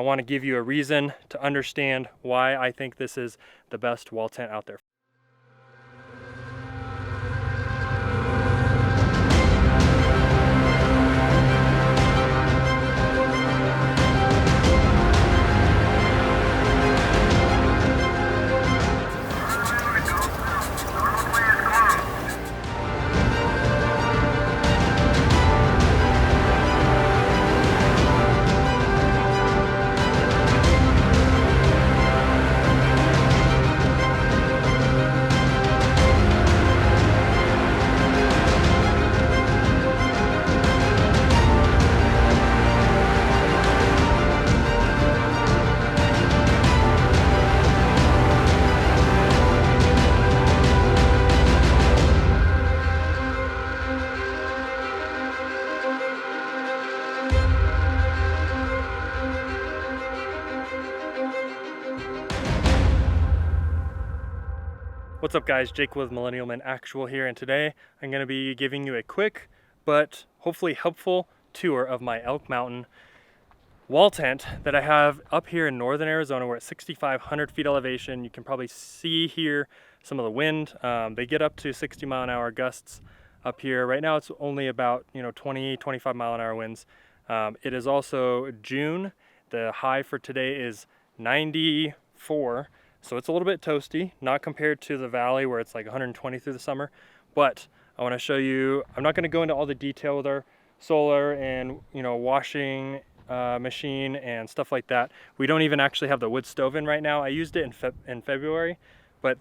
want to give you a reason to understand why I think this is the best wall tent out there. What's up guys, Jake with Millennial Man Actual here, and today I'm going to be giving you a quick but hopefully helpful tour of my Elk Mountain wall tent that I have up here in northern Arizona. We're at 6,500 feet elevation. You can probably see here some of the wind. They get up to 60-mile-an-hour gusts up here. Right now it's only about 20-25-mile-an-hour winds. It is also June. The high for today is 94. So it's a little bit toasty, not compared to the valley where it's like 120 through the summer. But I want to show you, I'm not going to go into all the detail with our solar and washing machine and stuff like that. We don't even actually have the wood stove in right now. I used it in February, but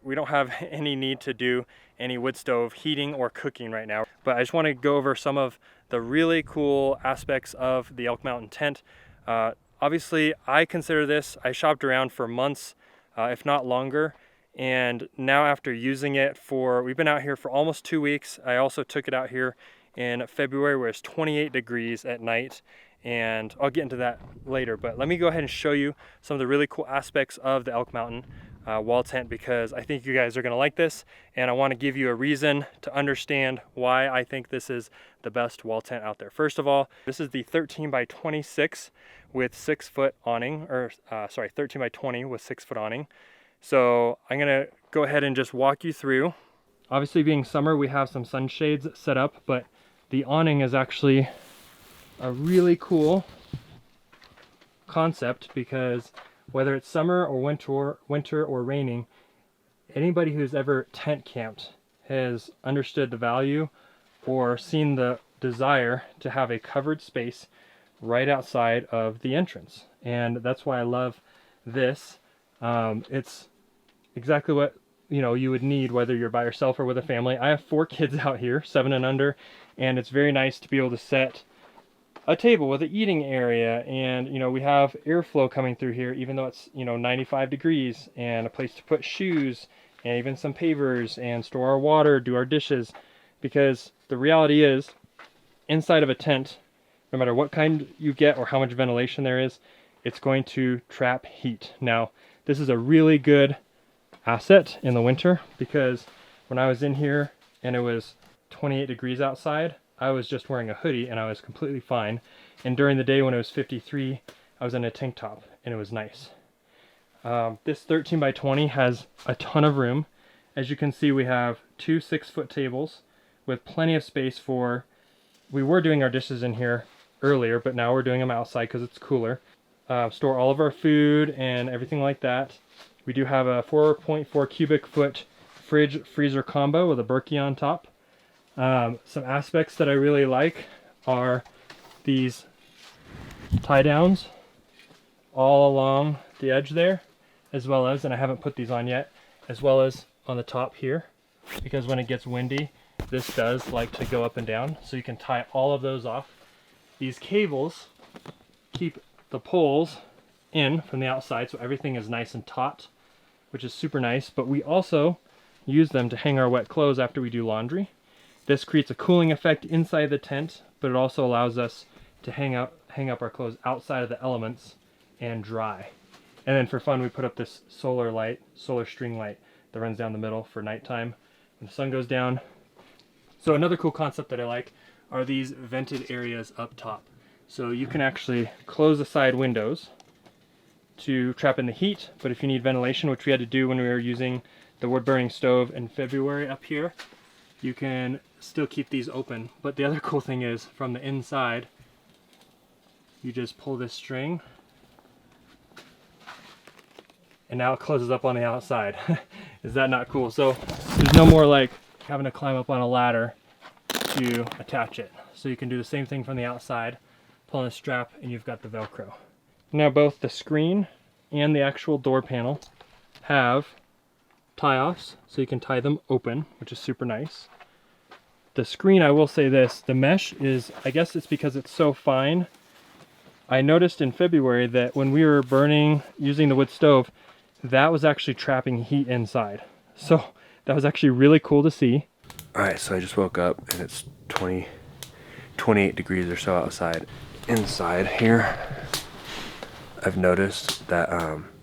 we don't have any need to do any wood stove heating or cooking right now. But I just want to go over some of the really cool aspects of the Elk Mountain tent. Obviously, I consider this, I shopped around for months, if not longer, and now after using it we've been out here for almost 2 weeks. I also took it out here in February where it's 28 degrees at night, and I'll get into that later, but let me go ahead and show you some of the really cool aspects of the Elk Mountain wall tent, because I think you guys are going to like this, and I want to give you a reason to understand why I think this is the best wall tent out there. First of all, this is the 13 by 26 with 6-foot awning, or 13 by 20 with 6-foot awning. So I'm going to go ahead and just walk you through. Obviously, being summer, we have some sunshades set up, but the awning is actually a really cool concept, because whether it's summer or winter or raining, anybody who's ever tent camped has understood the value or seen the desire to have a covered space right outside of the entrance. And that's why I love this. It's exactly what you would need whether you're by yourself or with a family. I have 4 kids out here, 7 and under, and it's very nice to be able to set a table with an eating area, and we have airflow coming through here even though it's 95 degrees, and a place to put shoes and even some pavers and store our water, do our dishes, because the reality is inside of a tent, no matter what kind you get or how much ventilation there is, it's going to trap heat. Now this is a really good asset in the winter, because when I was in here and it was 28 degrees outside, I was just wearing a hoodie and I was completely fine. And during the day when it was 53, I was in a tank top and it was nice. This 13 by 20 has a ton of room. As you can see, we have 2 6-foot tables with plenty of space for, we were doing our dishes in here earlier, but now we're doing them outside because it's cooler. Store all of our food and everything like that. We do have a 4.4 cubic foot fridge freezer combo with a Berkey on top. Some aspects that I really like are these tie downs all along the edge there, as well as, and I haven't put these on yet, as well as on the top here, because when it gets windy, this does like to go up and down, so you can tie all of those off. These cables keep the poles in from the outside, so everything is nice and taut, which is super nice, but we also use them to hang our wet clothes after we do laundry. This creates a cooling effect inside the tent, but it also allows us to hang up our clothes outside of the elements and dry. And then for fun, we put up this solar string light that runs down the middle for nighttime when the sun goes down. So another cool concept that I like are these vented areas up top. So you can actually close the side windows to trap in the heat, but if you need ventilation, which we had to do when we were using the wood burning stove in February up here, you can still keep these open. But the other cool thing is, from the inside, you just pull this string and now it closes up on the outside. Is that not cool? So there's no more like having to climb up on a ladder to attach it. So you can do the same thing from the outside, pull on a strap, and you've got the Velcro. Now both the screen and the actual door panel have tie-offs, so you can tie them open, which is super nice. The screen, I will say this, the mesh is, I guess it's because it's so fine. I noticed in February that when we were burning using the wood stove, that was actually trapping heat inside. So that was actually really cool to see. All right, so I just woke up and it's 28 degrees or so outside. Inside here, I've noticed that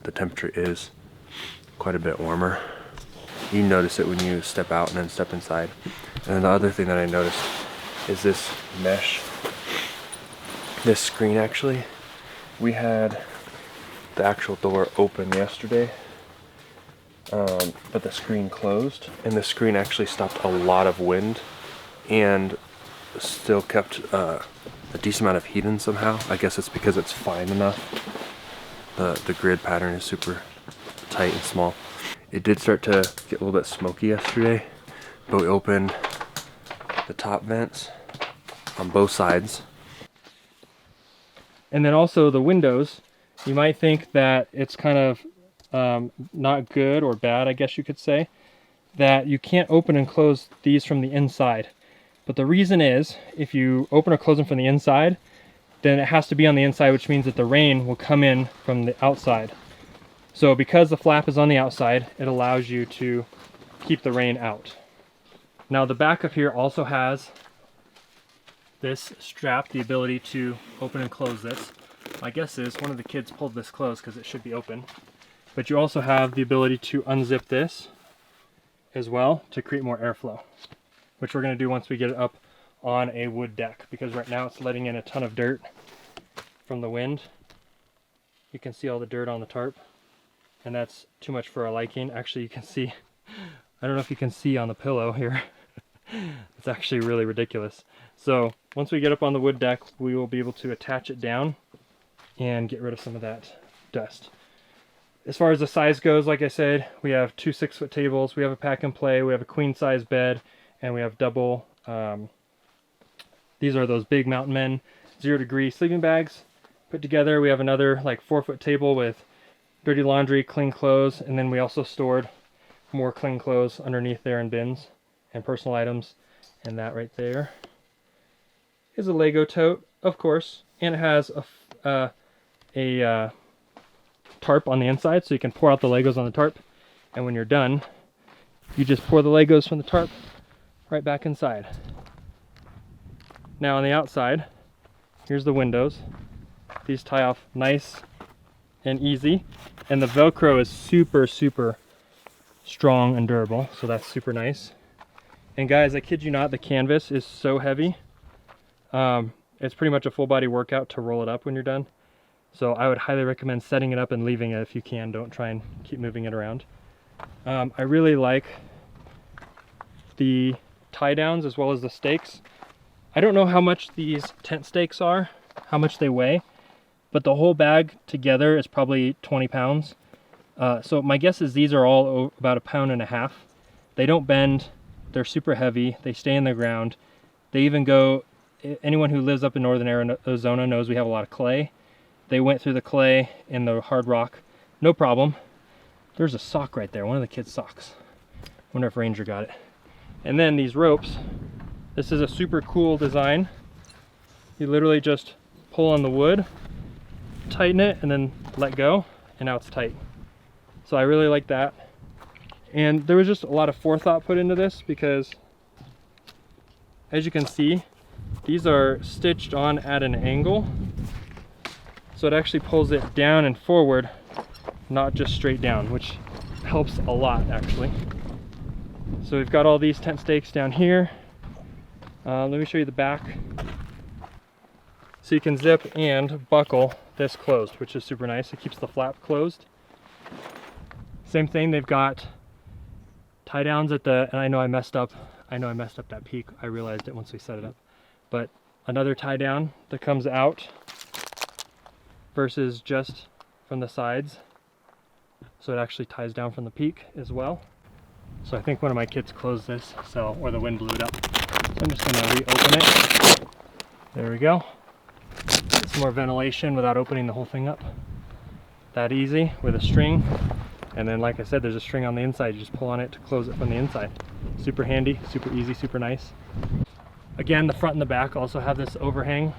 the temperature is quite a bit warmer. You notice it when you step out and then step inside. And then the other thing that I noticed is this mesh, this screen actually. We had the actual door open yesterday, but the screen closed, and the screen actually stopped a lot of wind and still kept a decent amount of heat in somehow. I guess it's because it's fine enough. The grid pattern is super tight and small. It did start to get a little bit smoky yesterday, but we opened the top vents on both sides. And then also the windows, you might think that it's kind of not good or bad, I guess you could say, that you can't open and close these from the inside. But the reason is, if you open or close them from the inside, then it has to be on the inside, which means that the rain will come in from the outside. So because the flap is on the outside, it allows you to keep the rain out. Now the back of here also has this strap, the ability to open and close this. My guess is one of the kids pulled this closed because it should be open. But you also have the ability to unzip this as well to create more airflow, which we're going to do once we get it up on a wood deck, because right now it's letting in a ton of dirt from the wind. You can see all the dirt on the tarp, and that's too much for our liking. Actually, you can see, I don't know if you can see on the pillow here. It's actually really ridiculous. So once we get up on the wood deck, we will be able to attach it down and get rid of some of that dust. As far as the size goes, like I said, we have two 6-foot tables, we have a pack and play, we have a queen size bed, and we have double, these are those big Mountain Men 0-degree sleeping bags put together. We have another like 4-foot table with dirty laundry, clean clothes, and then we also stored more clean clothes underneath there in bins and personal items. And that right there is a Lego tote, of course, and it has a tarp on the inside, so you can pour out the Legos on the tarp, and when you're done, you just pour the Legos from the tarp right back inside. Now on the outside, here's the windows. These tie off nice and easy, and the Velcro is super strong and durable, so that's super nice. And guys, I kid you not, the canvas is so heavy. It's pretty much a full body workout to roll it up when you're done. So I would highly recommend setting it up and leaving it if you can. Don't try and keep moving it around. I really like the tie downs as well as the stakes. I don't know how much these tent stakes are, how much they weigh, but the whole bag together is probably 20 pounds. So my guess is these are all about 1.5 pounds. They don't bend, they're super heavy, they stay in the ground. They even go, anyone who lives up in northern Arizona knows we have a lot of clay. They went through the clay and the hard rock, no problem. There's a sock right there, one of the kids' socks. I wonder if Ranger got it. And then these ropes, this is a super cool design. You literally just pull on the wood, tighten it, and then let go, and now it's tight. So I really like that. And there was just a lot of forethought put into this, because as you can see, these are stitched on at an angle. So it actually pulls it down and forward, not just straight down, which helps a lot actually. So we've got all these tent stakes down here. Let me show you the back. So you can zip and buckle this closed, which is super nice. It keeps the flap closed. Same thing, they've got tie downs at the, and I know I messed up that peak. I realized it once we set it up. But another tie down that comes out versus just from the sides. So it actually ties down from the peak as well. So I think one of my kids closed this, so, or the wind blew it up. So I'm just gonna reopen it. There we go. Get some more ventilation without opening the whole thing up. That easy with a string. And then like I said, there's a string on the inside. You just pull on it to close it from the inside. Super handy, super easy, super nice. Again, the front and the back also have this overhang.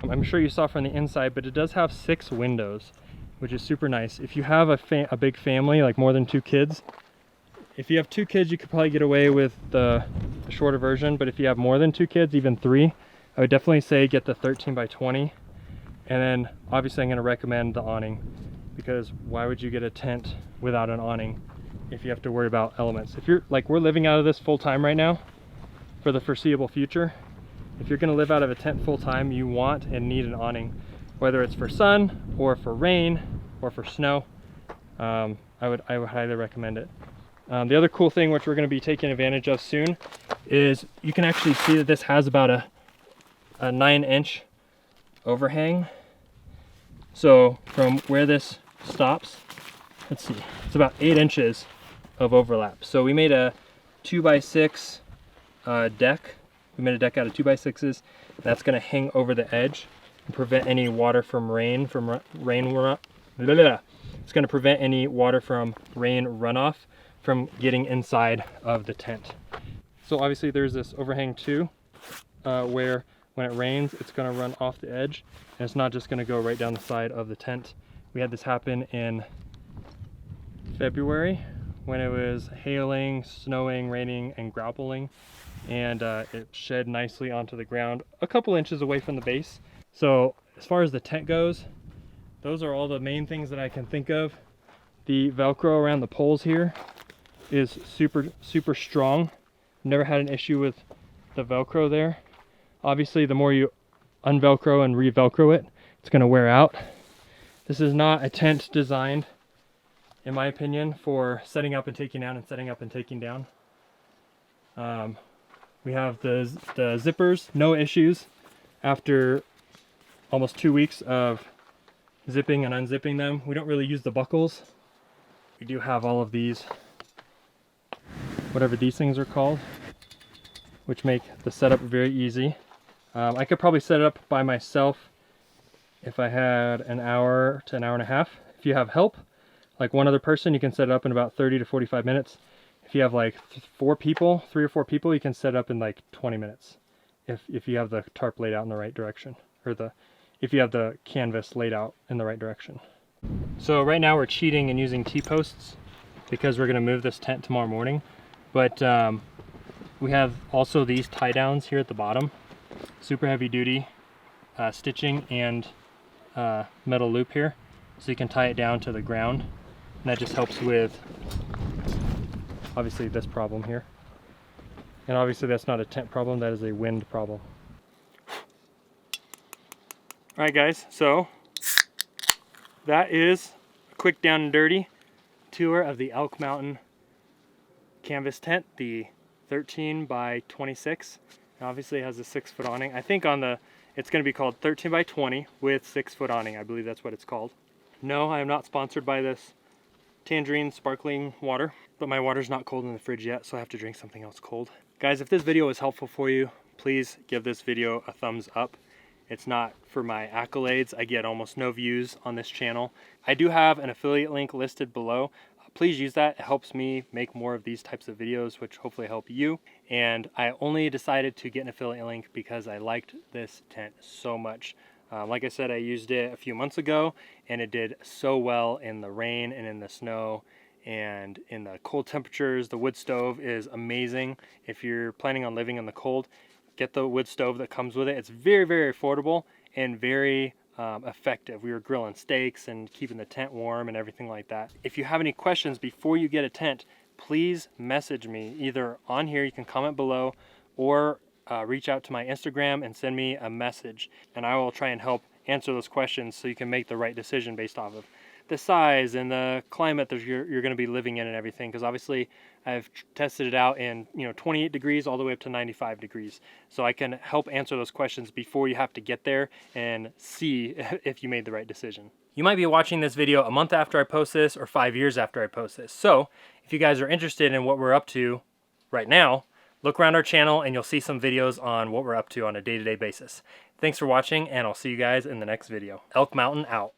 I'm sure you saw from the inside, but it does have 6 windows, which is super nice. If you have a big family, like more than 2 kids, if you have 2 kids, you could probably get away with the shorter version, but if you have more than 2 kids, even 3, I would definitely say get the 13 by 20. And then obviously I'm going to recommend the awning, because why would you get a tent without an awning if you have to worry about elements? If you're like, we're living out of this full time right now for the foreseeable future. If you're going to live out of a tent full time, you want and need an awning, whether it's for sun or for rain or for snow. I would highly recommend it. The other cool thing, which we're going to be taking advantage of soon, is you can actually see that this has about a 9-inch overhang. So from where this stops, let's see, it's about 8 inches of overlap. So we made a 2x6 deck. We made a deck out of 2x6s. That's going to hang over the edge and prevent any water from rain. It's going to prevent any water from rain runoff from getting inside of the tent. So obviously there's this overhang too, where when it rains, it's going to run off the edge, and it's not just going to go right down the side of the tent. We had this happen in February when it was hailing, snowing, raining, and graupling, and it shed nicely onto the ground a couple inches away from the base. So as far as the tent goes, those are all the main things that I can think of. The Velcro around the poles here is super strong. Never had an issue with the Velcro there. Obviously, the more you unvelcro and re-velcro it, it's going to wear out. This is not a tent designed, in my opinion, for setting up and taking down and setting up and taking down. We have the zippers, no issues after almost 2 weeks of zipping and unzipping them. We don't really use the buckles. We do have all of these, whatever these things are called, which make the setup very easy. I could probably set it up by myself if I had an hour to an hour and a half. If you have help, like one other person, you can set it up in about 30 to 45 minutes. If you have like 3 or 4 people, you can set it up in like 20 minutes. If you have the tarp laid out in the right direction, or if you have the canvas laid out in the right direction. So right now we're cheating and using T-posts because we're going to move this tent tomorrow morning. But we have also these tie downs here at the bottom. Super heavy duty stitching and metal loop here, so you can tie it down to the ground, and that just helps with obviously this problem here. And obviously that's not a tent problem, that is a wind problem. Alright guys, so that is a quick down and dirty tour of the Elk Mountain canvas tent, the 13 by 26. And obviously it has a 6-foot awning. I think on the, it's going to be called 13 by 20 with 6-foot awning. I believe that's what it's called. No, I am not sponsored by this Tangerine sparkling water, but my water's not cold in the fridge yet, so I have to drink something else cold. Guys, if this video was helpful for you, please give this video a thumbs up. It's not for my accolades. I get almost no views on this channel. I do have an affiliate link listed below. Please use that. It helps me make more of these types of videos, which hopefully help you. And I only decided to get an affiliate link because I liked this tent so much. Like I said, I used it a few months ago, and it did so well in the rain and in the snow and in the cold temperatures. The wood stove is amazing. If you're planning on living in the cold, get the wood stove that comes with it. It's very, very affordable and very effective. We were grilling steaks and keeping the tent warm and everything like that. If you have any questions before you get a tent, please message me either on here, you can comment below, or reach out to my Instagram and send me a message, and I will try and help answer those questions so you can make the right decision based off of the size and the climate that you're going to be living in and everything. Because obviously I've tested it out in 28 degrees all the way up to 95 degrees, so I can help answer those questions before you have to get there and see if you made the right decision. You might be watching this video a month after I post this or 5 years after I post this. So if you guys are interested in what we're up to right now, look around our channel and you'll see some videos on what we're up to on a day-to-day basis. Thanks for watching, and I'll see you guys in the next video. Elk Mountain out.